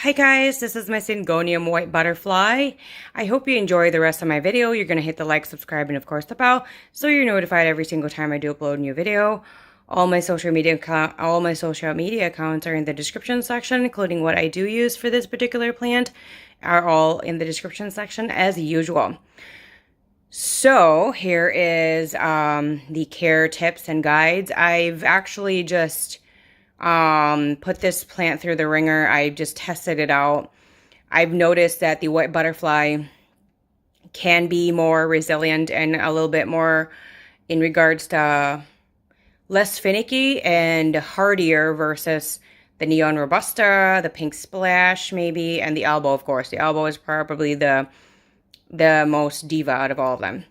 Hi guys, this is my Syngonium white butterfly. I hope you enjoy the rest of my video. You're going to hit the like, subscribe, and of course the bell so you're notified every single time I do upload a new video. All my social media accounts are in the description section, including what I do use for this particular plant are all in the description section as usual. So here is the care tips and guides. I've actually just put this plant through the ringer. I just tested it out. I've noticed that the white butterfly can be more resilient and a little bit more in regards to less finicky and hardier versus the neon robusta, the pink splash maybe, and the elbow, of course. The elbow is probably the most diva out of all of them.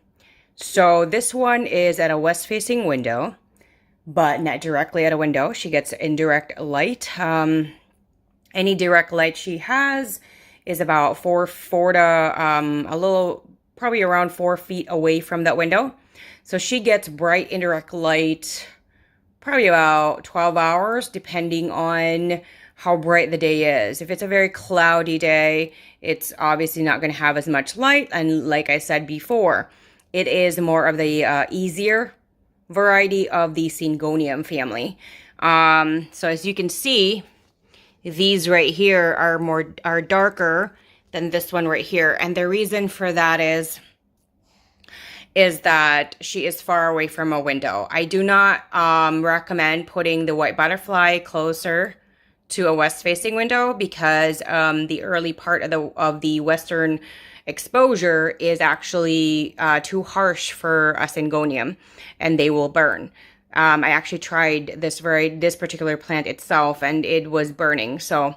So this one is at a west facing window, but not directly at a window. She gets indirect light. Any direct light she has is about four to a little, probably around 4 feet away from that window. So she gets bright indirect light probably about 12 hours, depending on how bright the day is. If it's a very cloudy day, it's obviously not going to have as much light. And like I said before, it is more of the easier variety of the Syngonium family. So as you can see, these right here are darker than this one right here. And the reason for that is that she is far away from a window. I do not recommend putting the white butterfly closer to a west-facing window because the early part of the western exposure is actually too harsh for a Syngonium, and they will burn. I actually tried this particular plant itself, and it was burning. So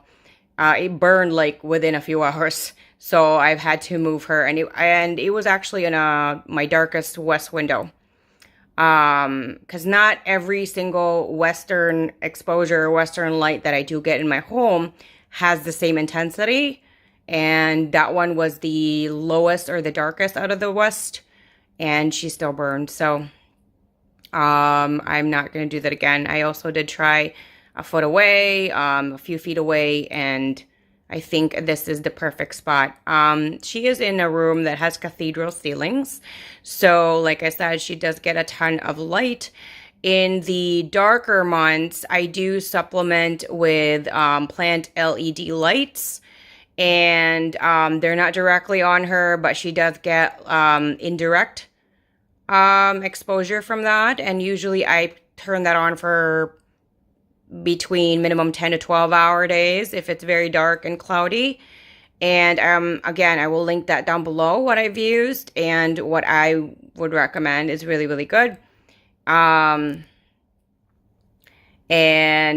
it burned like within a few hours. So I've had to move her, and it was actually in my darkest west window. Because not every single western exposure, western light that I do get in my home has the same intensity. And that one was the lowest or the darkest out of the west, and she still burned. So I'm not going to do that again. I also did try a foot away, a few feet away, and I think this is the perfect spot. She is in a room that has cathedral ceilings. So like I said, she does get a ton of light. In the darker months, I do supplement with plant LED lights. And they're not directly on her, but she does get indirect exposure from that. And usually I turn that on for between minimum 10 to 12 hour days if it's very dark and cloudy. And again, I will link that down below, what I've used and what I would recommend is really, really good. And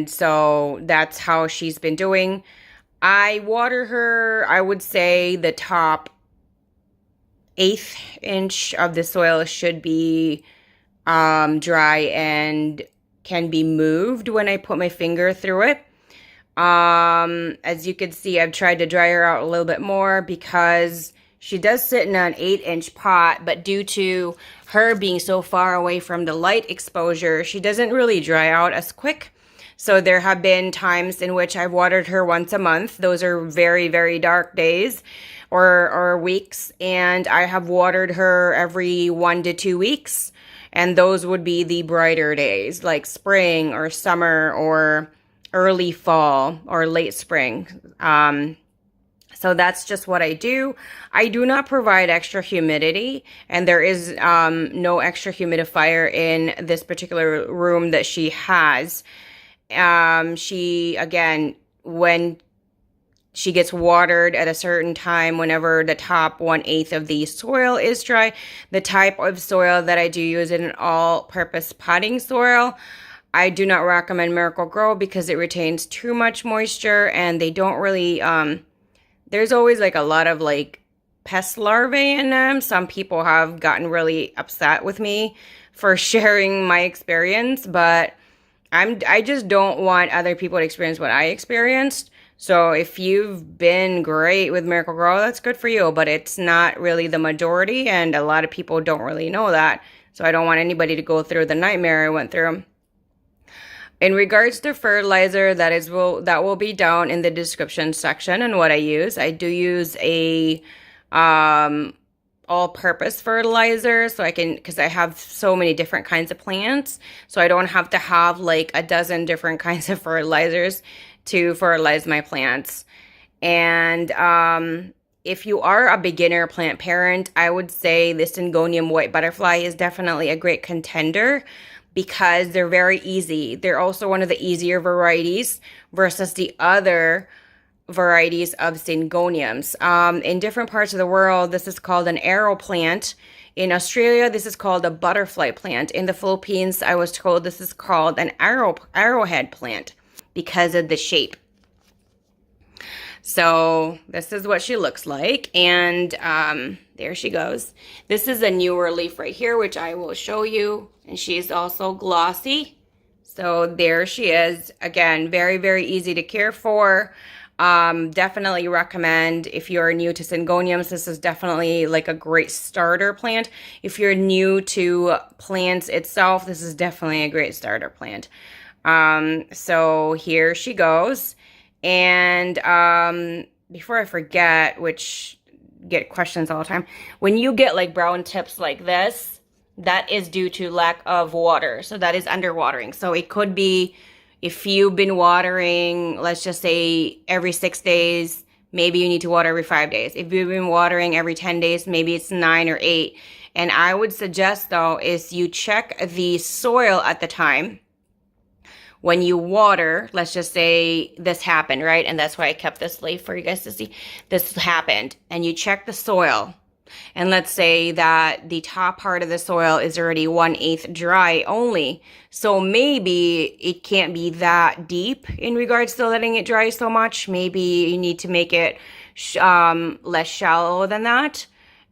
so that's how she's been doing. I water her, I would say the top 1/8 inch of the soil should be dry and can be moved when I put my finger through it. As you can see, I've tried to dry her out a little bit more because she does sit in an 8-inch pot, but due to her being so far away from the light exposure, she doesn't really dry out as quick. So there have been times in which I've watered her once a month. Those are very, very dark days or weeks. And I have watered her every 1 to 2 weeks. And those would be the brighter days, like spring or summer or early fall or late spring. So that's just what I do. I do not provide extra humidity, and there is no extra humidifier in this particular room that she has. She, again, when she gets watered at a certain time, whenever the top 1/8 of the soil is dry, the type of soil that I do use is an all-purpose potting soil. I do not recommend Miracle Grow because it retains too much moisture, and they don't really, there's always like a lot of like pest larvae in them. Some people have gotten really upset with me for sharing my experience, but I just don't want other people to experience what I experienced. So if you've been great with Miracle Grow, that's good for you, but it's not really the majority, and a lot of people don't really know that. So I don't want anybody to go through the nightmare I went through. In regards to fertilizer, that will be down in the description section and what I use. I do use a all-purpose fertilizer, so because I have so many different kinds of plants, so I don't have to have like a dozen different kinds of fertilizers to fertilize my plants. And if you are a beginner plant parent, I would say the Syngonium white butterfly is definitely a great contender, because they're very easy. They're also one of the easier varieties versus the other varieties of Syngoniums. In different parts of the world, this is called an arrow plant. In Australia, this is called a butterfly plant. In the Philippines, I was told this is called an arrowhead plant because of the shape. So this is what she looks like, and there she goes. This is a newer leaf right here, which I will show you, and she's also glossy. So there she is. Again, very, very easy to care for. Definitely recommend, if you're new to Syngoniums, this is definitely like a great starter plant. If you're new to plants itself, this is definitely a great starter plant. So here she goes. And before I forget, which get questions all the time, when you get like brown tips like this, that is due to lack of water. So that is underwatering. So it could be, if you've been watering, let's just say every 6 days, maybe you need to water every 5 days. If you've been watering every 10 days, maybe it's 9 or 8. And I would suggest, though, is you check the soil at the time. When you water, let's just say this happened, right? And that's why I kept this leaf for you guys to see. This happened. And you check the soil. And let's say that the top part of the soil is already 1/8 dry only. So maybe it can't be that deep in regards to letting it dry so much. Maybe you need to make it less shallow than that.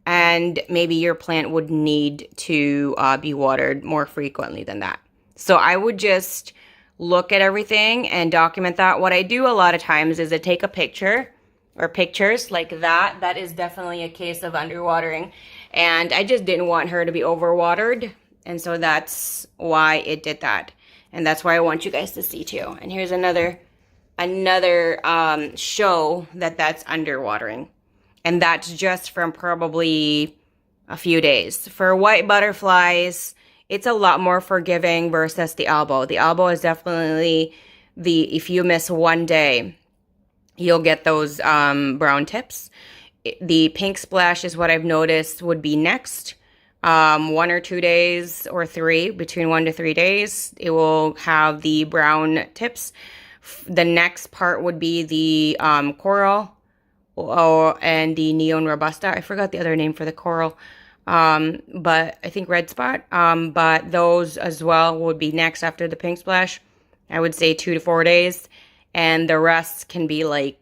And maybe your plant would need to be watered more frequently than that. So I would just look at everything and document that. What I do a lot of times is I take a picture or pictures like that. That is definitely a case of underwatering. And I just didn't want her to be overwatered. And so that's why it did that. And that's why I want you guys to see too. And here's another show that's underwatering. And that's just from probably a few days. For white butterflies, it's a lot more forgiving versus the elbow. The elbow is definitely if you miss 1 day, you'll get those brown tips. The pink splash is what I've noticed would be next. 1 or 2 days or 3, between 1 to 3 days, it will have the brown tips. The next part would be the coral and the neon robusta. I forgot the other name for the coral. But I think red spot, but those as well would be next after the pink splash. I would say 2 to 4 days, and the rest can be like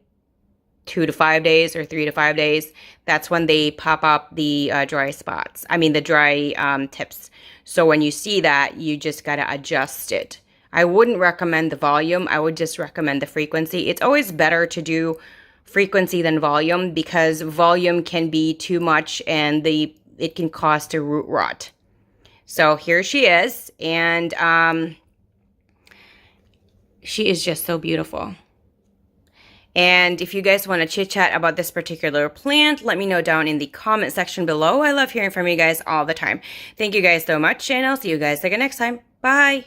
2 to 5 days or 3 to 5 days. That's when they pop up the dry spots. I mean, the dry tips. So when you see that, you just got to adjust it. I wouldn't recommend the volume. I would just recommend the frequency. It's always better to do frequency than volume, because volume can be too much and it can cause to root rot. So here she is, and she is just so beautiful. And if you guys want to chit chat about this particular plant, let me know down in the comment section below. I love hearing from you guys all the time. Thank you guys so much, and I'll see you guys again next time. Bye.